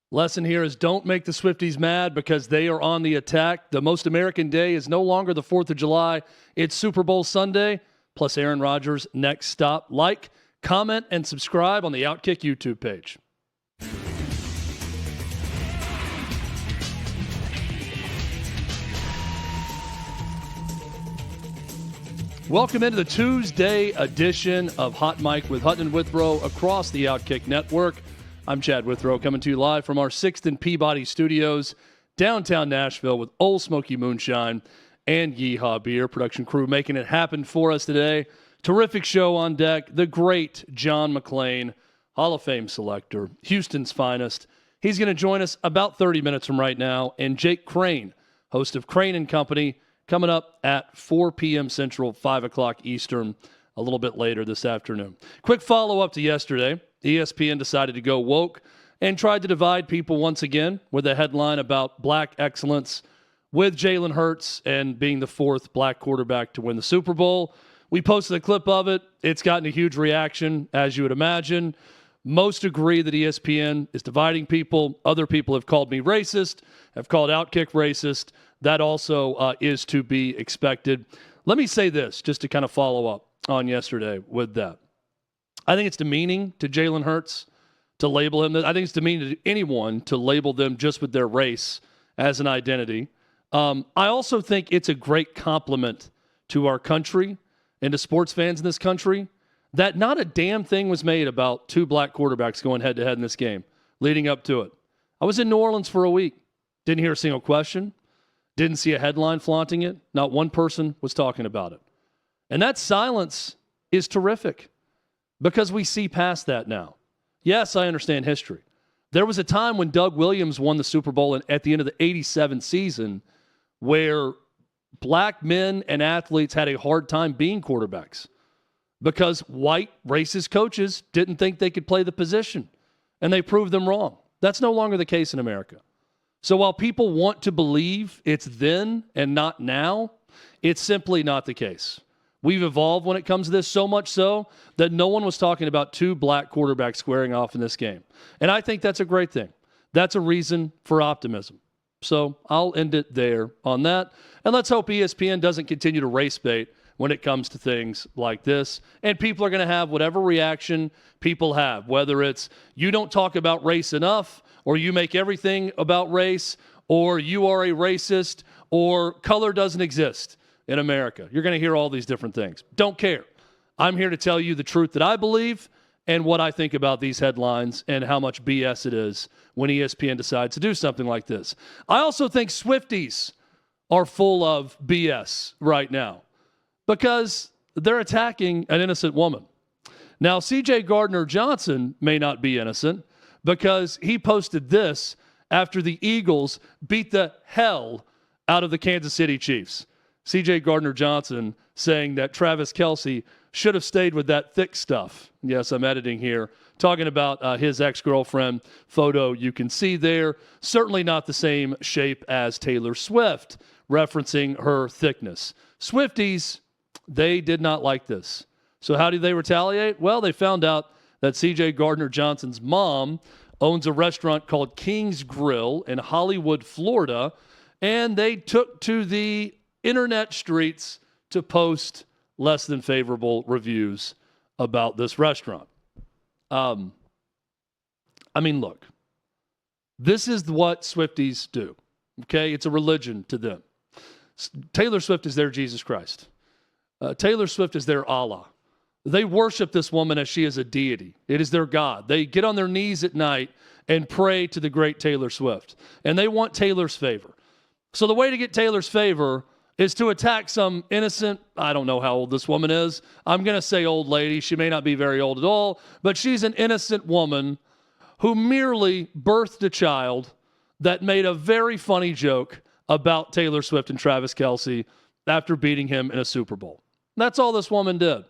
Lesson here is don't make the Swifties mad because they are on the attack. The most American day is no longer the 4th of July. It's Super Bowl Sunday, plus Aaron Rodgers' next stop. Like, comment, and subscribe on the OutKick YouTube page. Welcome into the Tuesday edition of Hot Mic with Hutton and Withrow across the OutKick network. I'm Chad Withrow, coming to you live from our 6th and Peabody studios, downtown Nashville, with Old Smoky Moonshine and Yeehaw Beer. Production crew making it happen for us today. Terrific show on deck. The great John McClain, Hall of Fame selector, Houston's finest. He's going to join us about 30 minutes from right now. And Jake Crane, host of Crane & Company, coming up at 4 p.m. Central, 5 o'clock Eastern, a little bit later this afternoon. Quick follow-up to yesterday. ESPN decided to go woke and tried to divide people once again with a headline about black excellence with Jalen Hurts and being the 4th black quarterback to win the Super Bowl. We posted a clip of it. It's gotten a huge reaction, as you would imagine. Most agree that ESPN is dividing people. Other people have called me racist, have called OutKick racist. That also is to be expected. Let me say this, just to kind of follow up on yesterday with that. I think it's demeaning to Jalen Hurts to label him. I think it's demeaning to anyone to label them just with their race as an identity. I also think it's a great compliment to our country and to sports fans in this country that not a damn thing was made about two black quarterbacks going head-to-head in this game leading up to it. I was in New Orleans for a week. Didn't hear a single question. Didn't see a headline flaunting it. Not one person was talking about it. And that silence is terrific because we see past that now. Yes, I understand history. There was a time when Doug Williams won the Super Bowl at the end of the 87 season where black men and athletes had a hard time being quarterbacks because white racist coaches didn't think they could play the position, and they proved them wrong. That's no longer the case in America. So while people want to believe it's then and not now, it's simply not the case. We've evolved when it comes to this, so much so that no one was talking about two black quarterbacks squaring off in this game. And I think that's a great thing. That's a reason for optimism. So I'll end it there on that. And let's hope ESPN doesn't continue to race bait when it comes to things like this. And people are going to have whatever reaction people have, whether it's you don't talk about race enough, or you make everything about race, or you are a racist, or color doesn't exist in America. You're going to hear all these different things. Don't care. I'm here to tell you the truth that I believe and what I think about these headlines and how much BS it is when ESPN decides to do something like this. I also think Swifties are full of BS right now because they're attacking an innocent woman. Now, C.J. Gardner-Johnson may not be innocent because he posted this after the Eagles beat the hell out of the Kansas City Chiefs. C.J. Gardner-Johnson saying that Travis Kelce should have stayed with that thick stuff. Yes, I'm editing here. Talking about his ex-girlfriend photo you can see there. Certainly not the same shape as Taylor Swift, referencing her thickness. Swifties, they did not like this. So how did they retaliate? Well, they found out that C.J. Gardner-Johnson's mom owns a restaurant called King's Grill in Hollywood, Florida, and they took to the internet streets to post less than favorable reviews about this restaurant. I mean, look, this is what Swifties do, okay? It's a religion to them. Taylor Swift is their Jesus Christ. Taylor Swift is their Allah. They worship this woman as she is a deity. It is their God. They get on their knees at night and pray to the great Taylor Swift, and they want Taylor's favor. So the way to get Taylor's favor is to attack some innocent, I don't know how old this woman is. I'm going to say old lady. She may not be very old at all, but she's an innocent woman who merely birthed a child that made a very funny joke about Taylor Swift and Travis Kelce after beating him in a Super Bowl. That's all this woman did.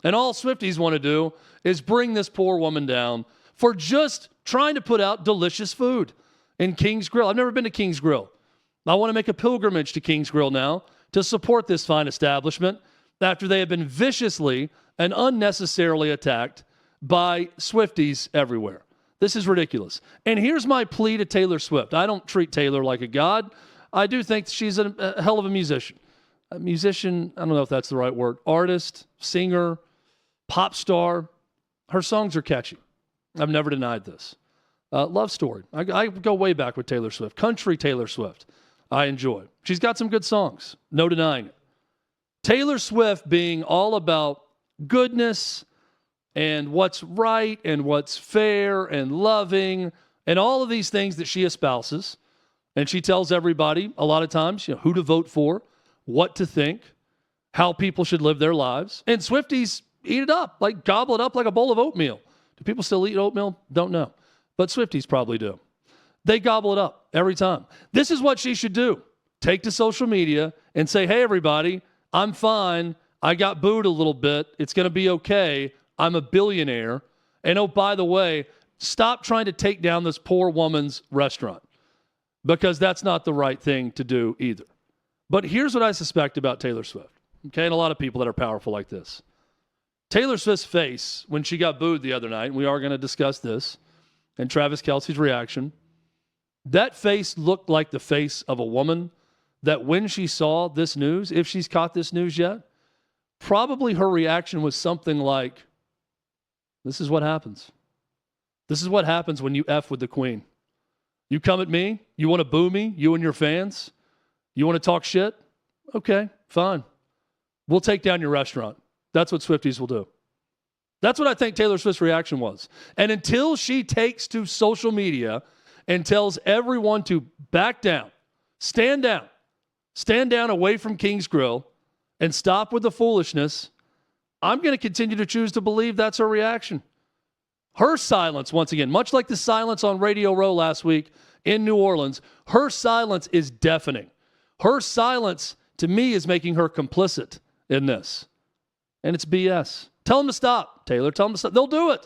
And all Swifties want to do is bring this poor woman down for just trying to put out delicious food in King's Grill. I've never been to King's Grill. I want to make a pilgrimage to King's Grill now to support this fine establishment after they have been viciously and unnecessarily attacked by Swifties everywhere. This is ridiculous. And here's my plea to Taylor Swift. I don't treat Taylor like a god. I do think she's a hell of a musician. A musician, I don't know if that's the right word, artist, singer, pop star. Her songs are catchy. I've never denied this. Love story. I go way back with Taylor Swift. Country Taylor Swift. I enjoy. She's got some good songs. No denying it. Taylor Swift being all about goodness and what's right and what's fair and loving and all of these things that she espouses. And she tells everybody a lot of times, who to vote for, what to think, how people should live their lives. And Swifties eat it up, like gobble it up like a bowl of oatmeal. Do people still eat oatmeal? Don't know. But Swifties probably do. They gobble it up every time. This is what she should do. Take to social media and say, hey, everybody, I'm fine. I got booed a little bit. It's going to be okay. I'm a billionaire. And oh, by the way, stop trying to take down this poor woman's restaurant, because that's not the right thing to do either. But here's what I suspect about Taylor Swift, okay, and a lot of people that are powerful like this. Taylor Swift's face when she got booed the other night, and we are going to discuss this, and Travis Kelce's reaction, that face looked like the face of a woman that when she saw this news, if she's caught this news yet, probably her reaction was something like, this is what happens. This is what happens when you F with the queen. You come at me, you want to boo me, you and your fans, you want to talk shit? Okay, fine. We'll take down your restaurant. That's what Swifties will do. That's what I think Taylor Swift's reaction was. And until she takes to social media and tells everyone to back down, stand down away from King's Grill, and stop with the foolishness, I'm going to continue to choose to believe that's her reaction. Her silence, once again, much like the silence on Radio Row last week in New Orleans, her silence is deafening. Her silence, to me, is making her complicit in this. And it's BS. Tell them to stop, Taylor. Tell them to stop. They'll do it.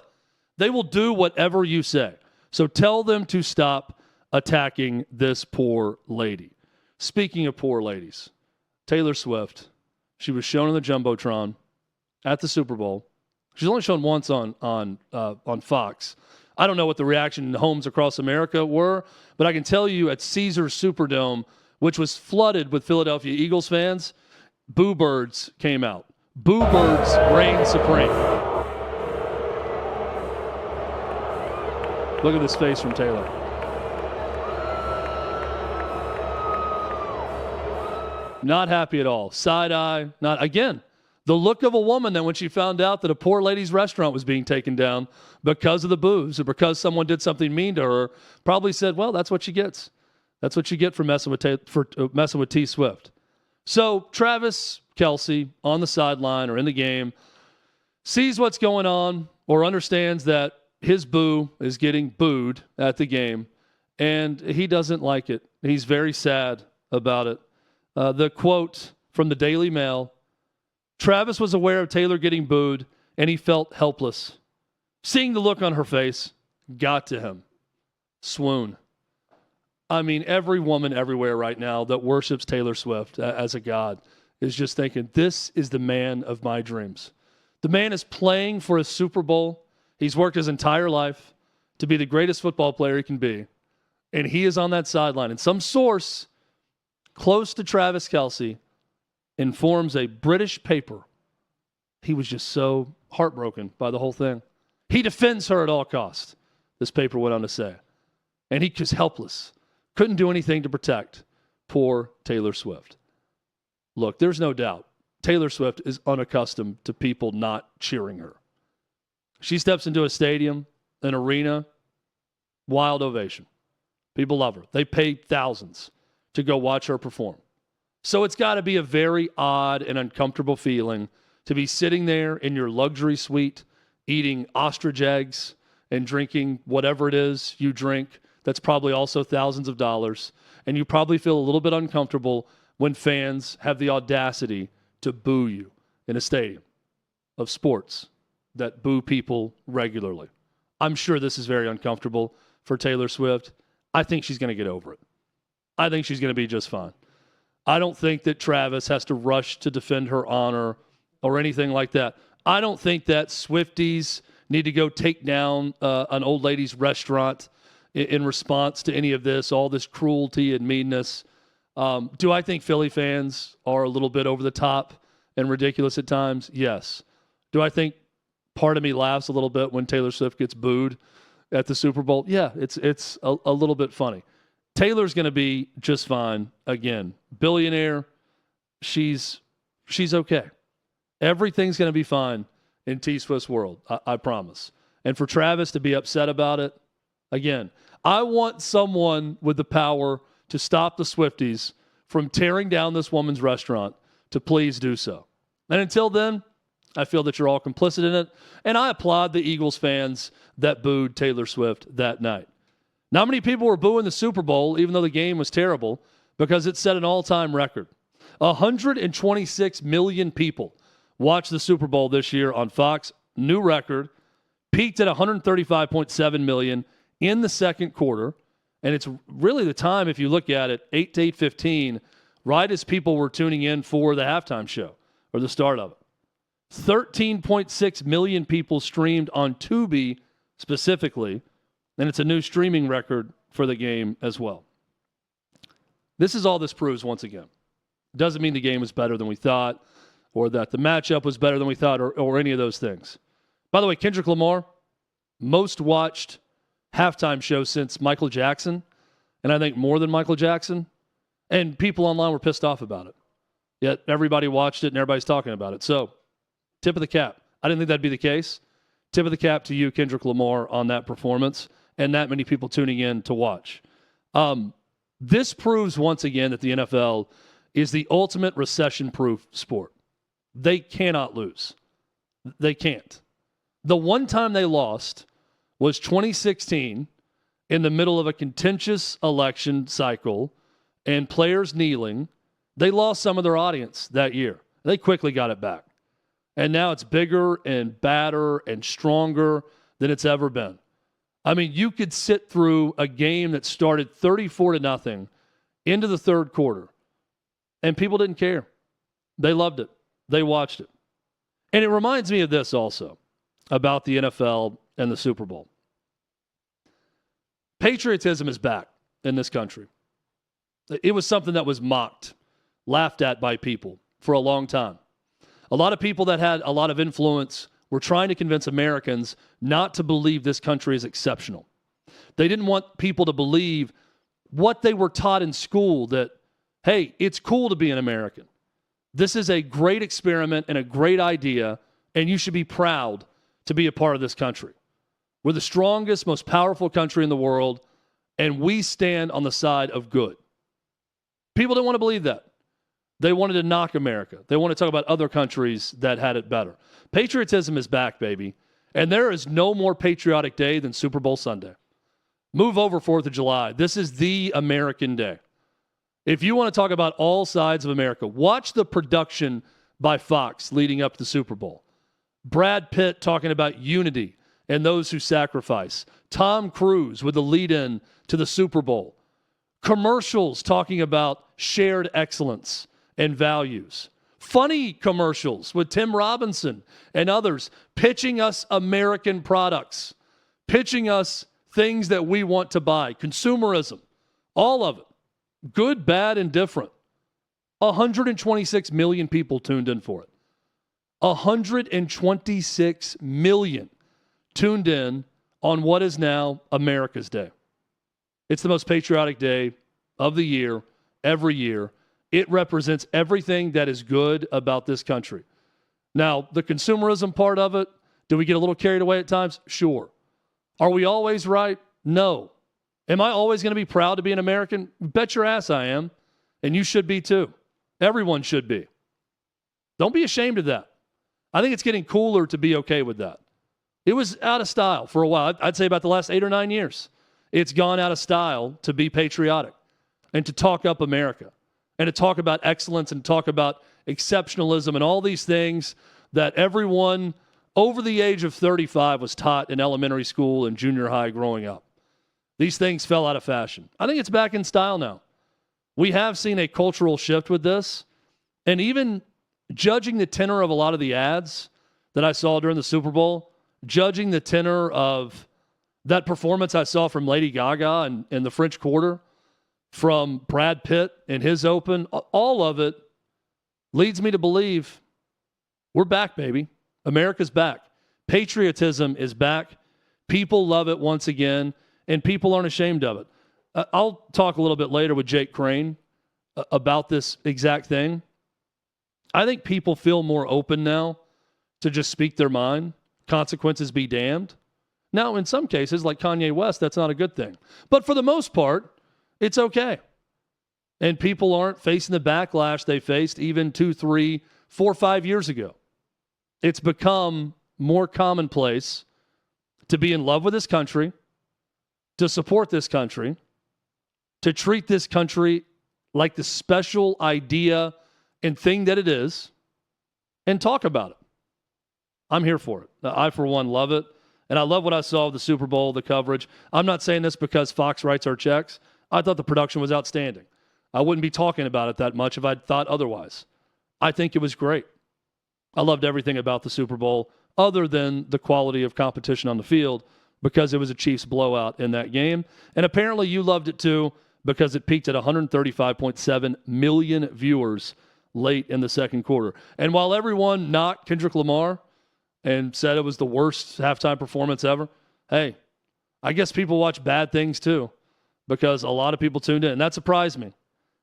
They will do whatever you say. So tell them to stop attacking this poor lady. Speaking of poor ladies, Taylor Swift, she was shown on the Jumbotron at the Super Bowl. She's only shown once on Fox. I don't know what the reaction in homes across America were, but I can tell you at Caesars Superdome, which was flooded with Philadelphia Eagles fans, boo birds came out. Boo birds reign supreme. Look at this face from Taylor. Not happy at all. Side eye. Not again. The look of a woman that when she found out that a poor lady's restaurant was being taken down because of the boos or because someone did something mean to her, probably said, well, that's what she gets. That's what you get for messing with T Swift. So Travis Kelce on the sideline or in the game sees what's going on or understands that his boo is getting booed at the game, and he doesn't like it. He's very sad about it. The quote from the Daily Mail, Travis was aware of Taylor getting booed, and he felt helpless. Seeing the look on her face got to him. Swoon. I mean, every woman everywhere right now that worships Taylor Swift as a god is just thinking, this is the man of my dreams. The man is playing for a Super Bowl. He's worked his entire life to be the greatest football player he can be. And he is on that sideline. And some source close to Travis Kelce informs a British paper he was just so heartbroken by the whole thing. He defends her at all costs, this paper went on to say. And he was helpless. Couldn't do anything to protect poor Taylor Swift. Look, there's no doubt Taylor Swift is unaccustomed to people not cheering her. She steps into a stadium, an arena, wild ovation. People love her. They pay thousands to go watch her perform. So it's got to be a very odd and uncomfortable feeling to be sitting there in your luxury suite, eating ostrich eggs and drinking whatever it is you drink. That's probably also thousands of dollars. And you probably feel a little bit uncomfortable when fans have the audacity to boo you in a stadium of sports that boo people regularly. I'm sure this is very uncomfortable for Taylor Swift. I think she's going to get over it. I think she's going to be just fine. I don't think that Travis has to rush to defend her honor or anything like that. I don't think that Swifties need to go take down an old lady's restaurant in response to any of this, all this cruelty and meanness. Do I think Philly fans are a little bit over the top and ridiculous at times? Yes. Do I think part of me laughs a little bit when Taylor Swift gets booed at the Super Bowl? Yeah, it's a little bit funny. Taylor's going to be just fine. Again, billionaire. She's okay. Everything's going to be fine in T Swift's world. I promise. And for Travis to be upset about it, again, I want someone with the power to stop the Swifties from tearing down this woman's restaurant to please do so. And until then, I feel that you're all complicit in it. And I applaud the Eagles fans that booed Taylor Swift that night. Not many people were booing the Super Bowl, even though the game was terrible, because it set an all-time record. 126 million people watched the Super Bowl this year on Fox. New record. Peaked at 135.7 million in the second quarter. And it's really the time, if you look at it, 8 to 8:15, right as people were tuning in for the halftime show or the start of it. 13.6 million people streamed on Tubi specifically, and it's a new streaming record for the game as well. This is all this proves once again. Doesn't mean the game was better than we thought or that the matchup was better than we thought or any of those things. By the way, Kendrick Lamar, most watched halftime show since Michael Jackson, and I think more than Michael Jackson, and people online were pissed off about it. Yet everybody watched it and everybody's talking about it. So, tip of the cap. I didn't think that'd be the case. Tip of the cap to you, Kendrick Lamar, on that performance and that many people tuning in to watch. This proves once again that the NFL is the ultimate recession-proof sport. They cannot lose. They can't. The one time they lost was 2016 in the middle of a contentious election cycle and players kneeling. They lost some of their audience that year. They quickly got it back. And now it's bigger and badder and stronger than it's ever been. I mean, you could sit through a game that started 34-0 into the third quarter, and people didn't care. They loved it. They watched it. And it reminds me of this also about the NFL and the Super Bowl. Patriotism is back in this country. It was something that was mocked, laughed at by people for a long time. A lot of people that had a lot of influence were trying to convince Americans not to believe this country is exceptional. They didn't want people to believe what they were taught in school, that, hey, it's cool to be an American. This is a great experiment and a great idea, and you should be proud to be a part of this country. We're the strongest, most powerful country in the world, and we stand on the side of good. People didn't want to believe that. They wanted to knock America. They want to talk about other countries that had it better. Patriotism is back, baby. And there is no more patriotic day than Super Bowl Sunday. Move over 4th of July. This is the American day. If you want to talk about all sides of America, watch the production by Fox leading up to the Super Bowl. Brad Pitt talking about unity and those who sacrifice. Tom Cruise with the lead-in to the Super Bowl. Commercials talking about shared excellence and values. Funny commercials with Tim Robinson and others pitching us American products, pitching us things that we want to buy. Consumerism, all of it. Good, bad, and different. 126 million people tuned in for it. 126 million tuned in on what is now America's Day. It's the most patriotic day of the year, every year. It represents everything that is good about this country. Now, the consumerism part of it, do we get a little carried away at times? Sure. Are we always right? No. Am I always going to be proud to be an American? Bet your ass I am. And you should be too. Everyone should be. Don't be ashamed of that. I think it's getting cooler to be okay with that. It was out of style for a while. I'd say about the last 8 or 9 years. It's gone out of style to be patriotic and to talk up America and to talk about excellence and talk about exceptionalism and all these things that everyone over the age of 35 was taught in elementary school and junior high growing up. These things fell out of fashion. I think it's back in style now. We have seen a cultural shift with this, and even judging the tenor of a lot of the ads that I saw during the Super Bowl, judging the tenor of that performance I saw from Lady Gaga in the French Quarter, from Brad Pitt in his Open, all of it leads me to believe we're back, baby. America's back. Patriotism is back. People love it once again, and people aren't ashamed of it. I'll talk a little bit later with Jake Crane about this exact thing. I think people feel more open now to just speak their mind. Consequences be damned. Now, in some cases, like Kanye West, that's not a good thing. But for the most part, it's okay. And people aren't facing the backlash they faced even 2, 3, 4, 5 years ago. It's become more commonplace to be in love with this country, to support this country, to treat this country like the special idea and thing that it is, and talk about it. I'm here for it. I, for one, love it. And I love what I saw of the Super Bowl, the coverage. I'm not saying this because Fox writes our checks. I thought the production was outstanding. I wouldn't be talking about it that much if I'd thought otherwise. I think it was great. I loved everything about the Super Bowl other than the quality of competition on the field because it was a Chiefs blowout in that game. And apparently you loved it too because it peaked at 135.7 million viewers late in the second quarter. And while everyone knocked Kendrick Lamar and said it was the worst halftime performance ever, hey, I guess people watch bad things too because a lot of people tuned in. And that surprised me.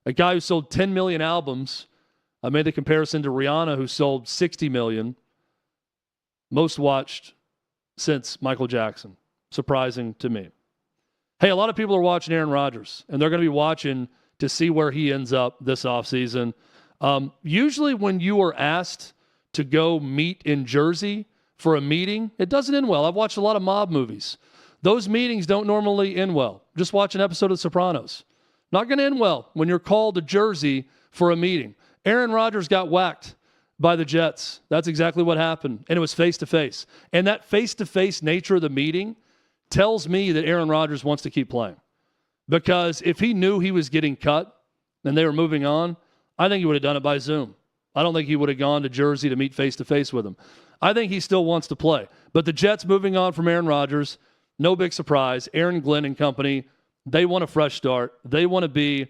A guy who sold 10 million albums, I made the comparison to Rihanna, who sold 60 million, most watched since Michael Jackson. Surprising to me. Hey, a lot of people are watching Aaron Rodgers, and they're going to be watching to see where he ends up this offseason. Usually when you are asked to go meet in Jersey for a meeting, it doesn't end well. I've watched a lot of mob movies. Those meetings don't normally end well. Just watch an episode of The Sopranos. Not going to end well when you're called to Jersey for a meeting. Aaron Rodgers got whacked by the Jets. That's exactly what happened, and it was face-to-face. And that face-to-face nature of the meeting tells me that Aaron Rodgers wants to keep playing. Because if he knew he was getting cut and they were moving on, I think he would have done it by Zoom. I don't think he would have gone to Jersey to meet face-to-face with him. I think he still wants to play. But the Jets moving on from Aaron Rodgers, no big surprise. Aaron Glenn and company, they want a fresh start. They want to be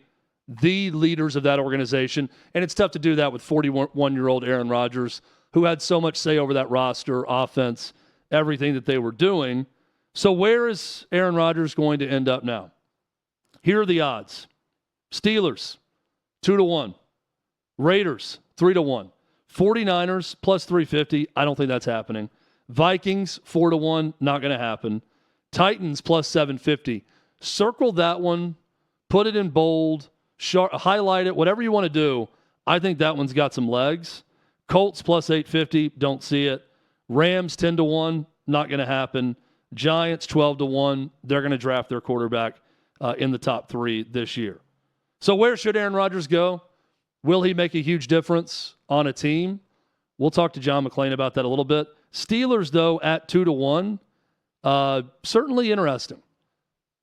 the leaders of that organization. And it's tough to do that with 41-year-old Aaron Rodgers, who had so much say over that roster, offense, everything that they were doing. So where is Aaron Rodgers going to end up now? Here are the odds. Steelers, 2-1. Raiders, 3-1. 49ers, plus 350. I don't think that's happening. Vikings, 4-1. Not going to happen. Titans, plus 750. Circle that one. Put it in bold. Highlight it. Whatever you want to do. I think that one's got some legs. Colts, plus 850. Don't see it. Rams, 10-1. Not going to happen. Giants, 12-1. They're going to draft their quarterback in the top 3 this year. So where should Aaron Rodgers go? Will he make a huge difference on a team? We'll talk to John McClain about that a little bit. Steelers, though, at 2-1. Certainly interesting.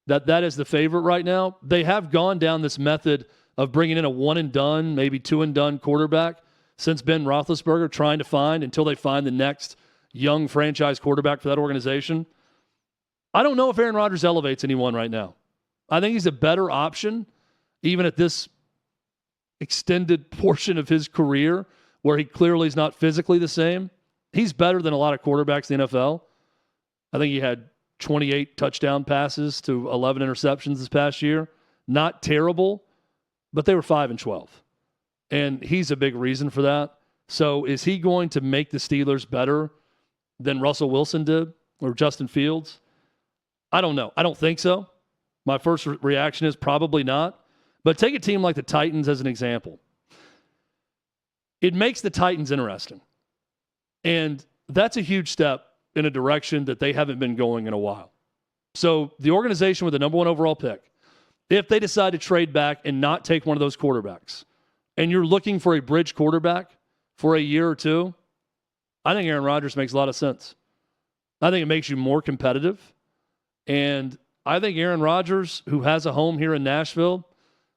That is the favorite right now. They have gone down this method of bringing in a one-and-done, maybe two-and-done quarterback since Ben Roethlisberger, trying to find until they find the next young franchise quarterback for that organization. I don't know if Aaron Rodgers elevates anyone right now. I think he's a better option, even at this extended portion of his career where he clearly is not physically the same. He's better than a lot of quarterbacks in the NFL. I think he had 28 touchdown passes to 11 interceptions this past year. Not terrible, but they were 5-12. And he's a big reason for that. So is he going to make the Steelers better than Russell Wilson did or Justin Fields? I don't know. I don't think so. My first reaction is probably not. But take a team like the Titans as an example. It makes the Titans interesting. And that's a huge step in a direction that they haven't been going in a while. So the organization with the number 1 overall pick, if they decide to trade back and not take one of those quarterbacks, and you're looking for a bridge quarterback for a year or two, I think Aaron Rodgers makes a lot of sense. I think it makes you more competitive. And I think Aaron Rodgers, who has a home here in Nashville,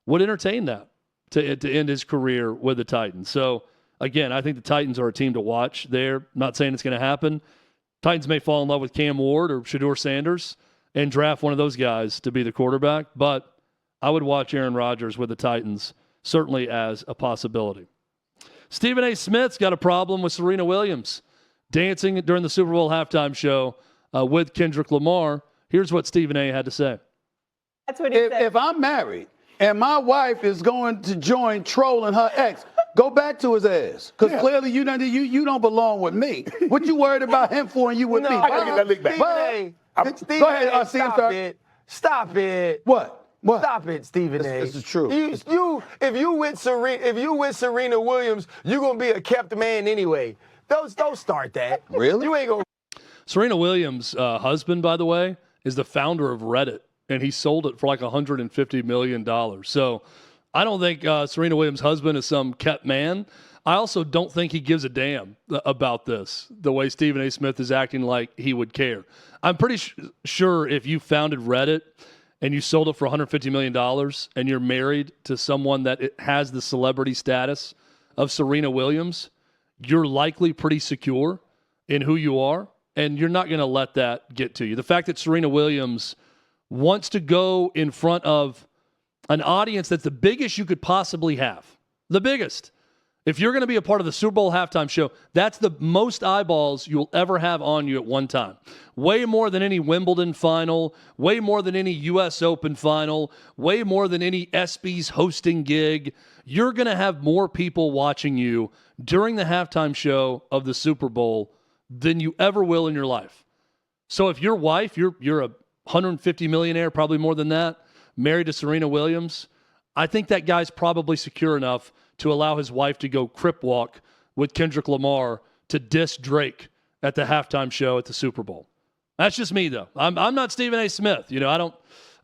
would entertain that to end his career with the Titans. So, again, I think the Titans are a team to watch there. Not saying it's going to happen. Titans may fall in love with Cam Ward or Shedeur Sanders and draft one of those guys to be the quarterback, but I would watch Aaron Rodgers with the Titans certainly as a possibility. Stephen A. Smith's got a problem with Serena Williams dancing during the Super Bowl halftime show with Kendrick Lamar. Here's what Stephen A. had to say. That's what he said. If I'm married and my wife is going to join trolling her ex, go back to his ass. Because clearly you don't belong with me. What you worried about him for and you with me? I gotta get that lick back. Go ahead, stop it. Stop it. What? Stop it, Stephen A. This is true. If you with Serena Williams, you gonna be a kept man anyway. Don't start that. Really? You ain't gonna. Serena Williams' husband, by the way, is the founder of Reddit, and he sold it for like $150 million. So I don't think Serena Williams' husband is some kept man. I also don't think he gives a damn about this, the way Stephen A. Smith is acting like he would care. I'm pretty sure if you founded Reddit and you sold it for $150 million and you're married to someone that has the celebrity status of Serena Williams, you're likely pretty secure in who you are, and you're not going to let that get to you. The fact that Serena Williams wants to go in front of an audience that's the biggest you could possibly have, the biggest. If you're going to be a part of the Super Bowl halftime show, that's the most eyeballs you'll ever have on you at one time. Way more than any Wimbledon final, way more than any U.S. Open final, way more than any ESPYs hosting gig. You're going to have more people watching you during the halftime show of the Super Bowl than you ever will in your life. So if your wife, you're a $150 millionaire, probably more than that, married to Serena Williams, I think that guy's probably secure enough to allow his wife to go crip walk with Kendrick Lamar to diss Drake at the halftime show at the Super Bowl. That's just me, though. I'm not Stephen A. Smith. I don't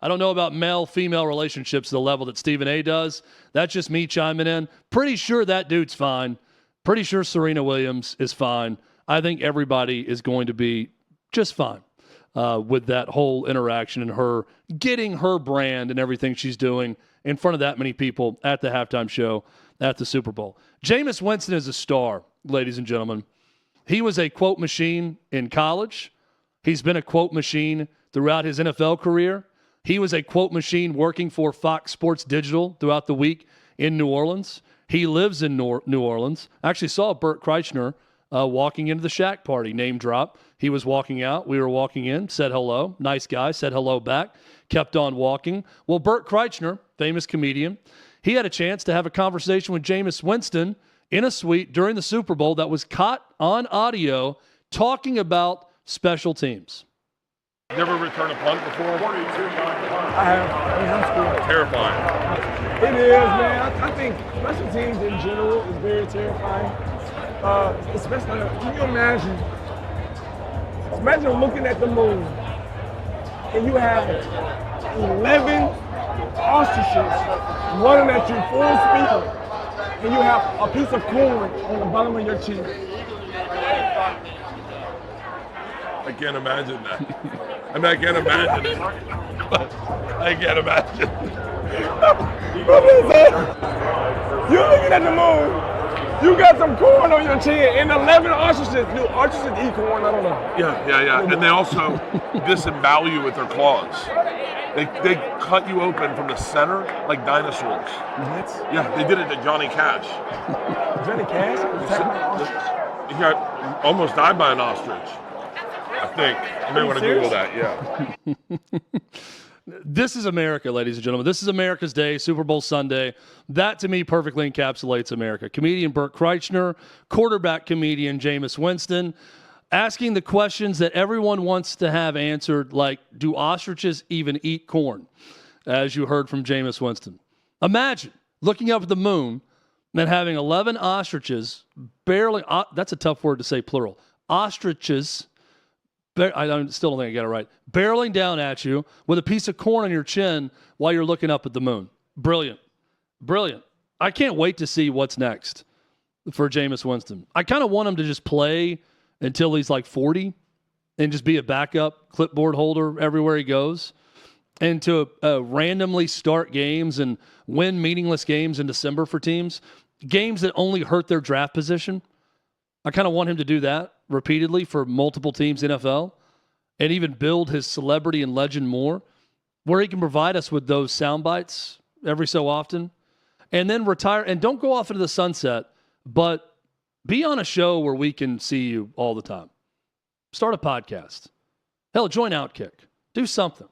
know about male-female relationships to the level that Stephen A. does. That's just me chiming in. Pretty sure that dude's fine. Pretty sure Serena Williams is fine. I think everybody is going to be just fine with that whole interaction and her getting her brand and everything she's doing in front of that many people at the halftime show at the Super Bowl. Jameis Winston is a star, ladies and gentlemen. He was a quote machine in college. He's been a quote machine throughout his NFL career. He was a quote machine working for Fox Sports Digital throughout the week in New Orleans. He lives in New Orleans. I actually saw Bert Kreischer walking into the Shaq party, name drop. He was walking out. We were walking in, said hello. Nice guy, said hello back, kept on walking. Well, Bert Kreischer, famous comedian, he had a chance to have a conversation with Jameis Winston in a suite during the Super Bowl that was caught on audio talking about special teams. You ever returned a punt before? I have. In high school. Terrifying. It is, man. I think special teams in general is very terrifying. Especially, can you imagine looking at the moon and you have 11 ostriches running at you full speed and you have a piece of corn on the bottom of your chin. I can't imagine that. I mean, I can't imagine it. I can't imagine. You're looking at the moon. You got some corn on your chin and 11 ostriches. Do ostriches eat corn? I don't know. Yeah. And they also disembowel you with their claws. They cut you open from the center like dinosaurs. What? Yeah, they did it to Johnny Cash. Johnny Cash? He got almost died by an ostrich. I think. You may want to Google that, yeah. This is America, ladies and gentlemen. This is America's Day, Super Bowl Sunday. That, to me, perfectly encapsulates America. Comedian Bert Kreischer, quarterback comedian Jameis Winston, asking the questions that everyone wants to have answered, like, do ostriches even eat corn? As you heard from Jameis Winston. Imagine looking up at the moon and having 11 ostriches barely, that's a tough word to say plural, ostriches, I still don't think I got it right, barreling down at you with a piece of corn on your chin while you're looking up at the moon. Brilliant. I can't wait to see what's next for Jameis Winston. I kind of want him to just play until he's like 40 and just be a backup clipboard holder everywhere he goes, and to randomly start games and win meaningless games in December for teams, games that only hurt their draft position. I kind of want him to do that repeatedly for multiple teams in NFL and even build his celebrity and legend more, where he can provide us with those sound bites every so often, and then retire and don't go off into the sunset, but be on a show where we can see you all the time. Start a podcast. Hell, join OutKick. Do something.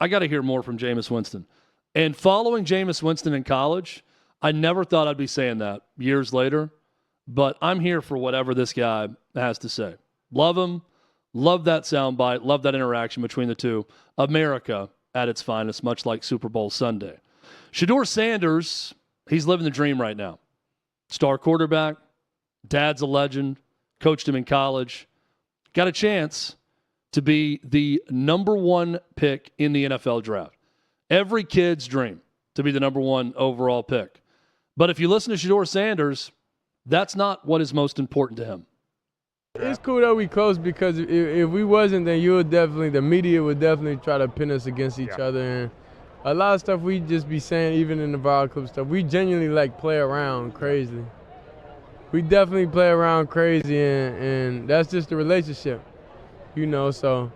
I got to hear more from Jameis Winston. And following Jameis Winston in college, I never thought I'd be saying that years later, but I'm here for whatever this guy has to say. Love him. Love that soundbite. Love that interaction between the two. America at its finest, much like Super Bowl Sunday. Shedeur Sanders, he's living the dream right now. Star quarterback, dad's a legend, coached him in college, got a chance to be the number 1 pick in the NFL draft. Every kid's dream to be the number 1 overall pick. But if you listen to Shedeur Sanders, that's not what is most important to him. It's cool that we close because if we wasn't, then the media would definitely try to pin us against each other. And a lot of stuff we just be saying, even in the viral clip stuff, we genuinely play around crazy. We definitely play around crazy, and that's just the relationship, so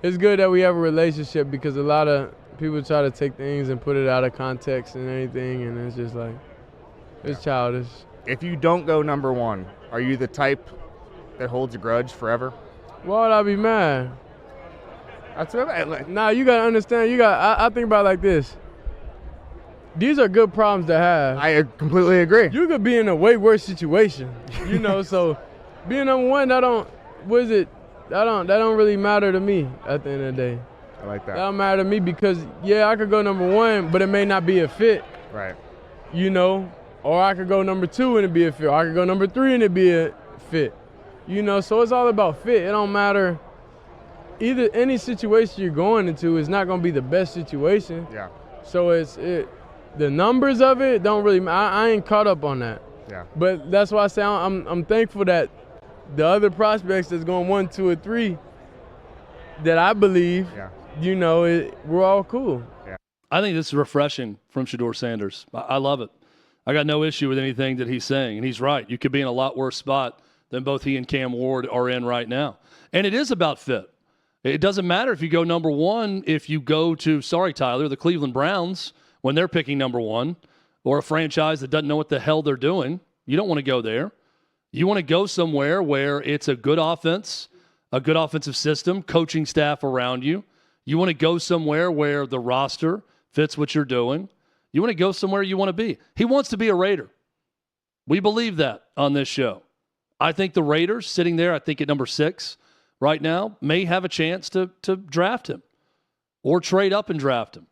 it's good that we have a relationship because a lot of people try to take things and put it out of context and anything, and it's just it's childish. If you don't go number 1, are you the type that holds a grudge forever? Why would I be mad? That's what I like. Nah, you got to understand, I think about it like this. These are good problems to have. I completely agree. You could be in a way worse situation, so being number 1, that don't really matter to me at the end of the day. I like that. That don't matter to me because, I could go number 1, but it may not be a fit. Right. Or I could go number 2 and it be a fit. Or I could go number 3 and it be a fit. So it's all about fit. It don't matter. Either any situation you're going into is not going to be the best situation. Yeah. So the numbers of it don't really. I ain't caught up on that. Yeah. But that's why I say I'm thankful that the other prospects that's going 1, 2, or 3 that I believe, we're all cool. Yeah. I think this is refreshing from Shedeur Sanders. I love it. I got no issue with anything that he's saying, and he's right. You could be in a lot worse spot than both he and Cam Ward are in right now. And it is about fit. It doesn't matter if you go number 1, if you go to, Tyler, the Cleveland Browns, when they're picking number 1, or a franchise that doesn't know what the hell they're doing. You don't want to go there. You want to go somewhere where it's a good offense, a good offensive system, coaching staff around you. You want to go somewhere where the roster fits what you're doing. You want to go somewhere you want to be. He wants to be a Raider. We believe that on this show. I think the Raiders sitting there, I think at number 6 right now, may have a chance to draft him or trade up and draft him.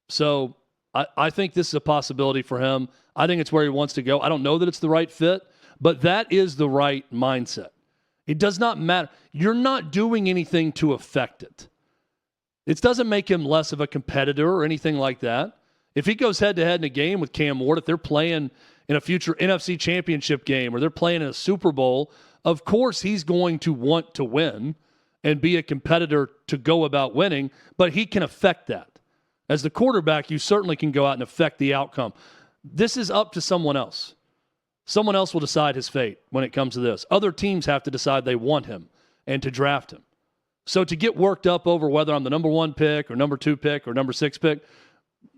So I think this is a possibility for him. I think it's where he wants to go. I don't know that it's the right fit, but that is the right mindset. It does not matter. You're not doing anything to affect it. It doesn't make him less of a competitor or anything like that. If he goes head-to-head in a game with Cam Ward, if they're playing in a future NFC championship game or they're playing in a Super Bowl, of course he's going to want to win and be a competitor to go about winning, but he can affect that. As the quarterback, you certainly can go out and affect the outcome. This is up to someone else. Someone else will decide his fate when it comes to this. Other teams have to decide they want him and to draft him. So to get worked up over whether I'm the number 1 pick or number 2 pick or number 6 pick,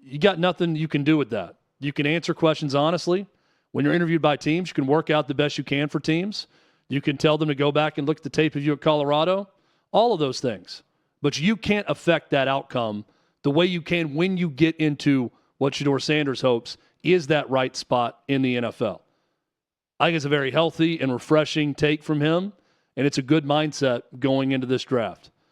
you got nothing you can do with that. You can answer questions honestly. When you're interviewed by teams, you can work out the best you can for teams. You can tell them to go back and look at the tape of you at Colorado. All of those things. But you can't affect that outcome the way you can when you get into what Shedeur Sanders hopes is that right spot in the NFL. I think it's a very healthy and refreshing take from him, and it's a good mindset going into this draft.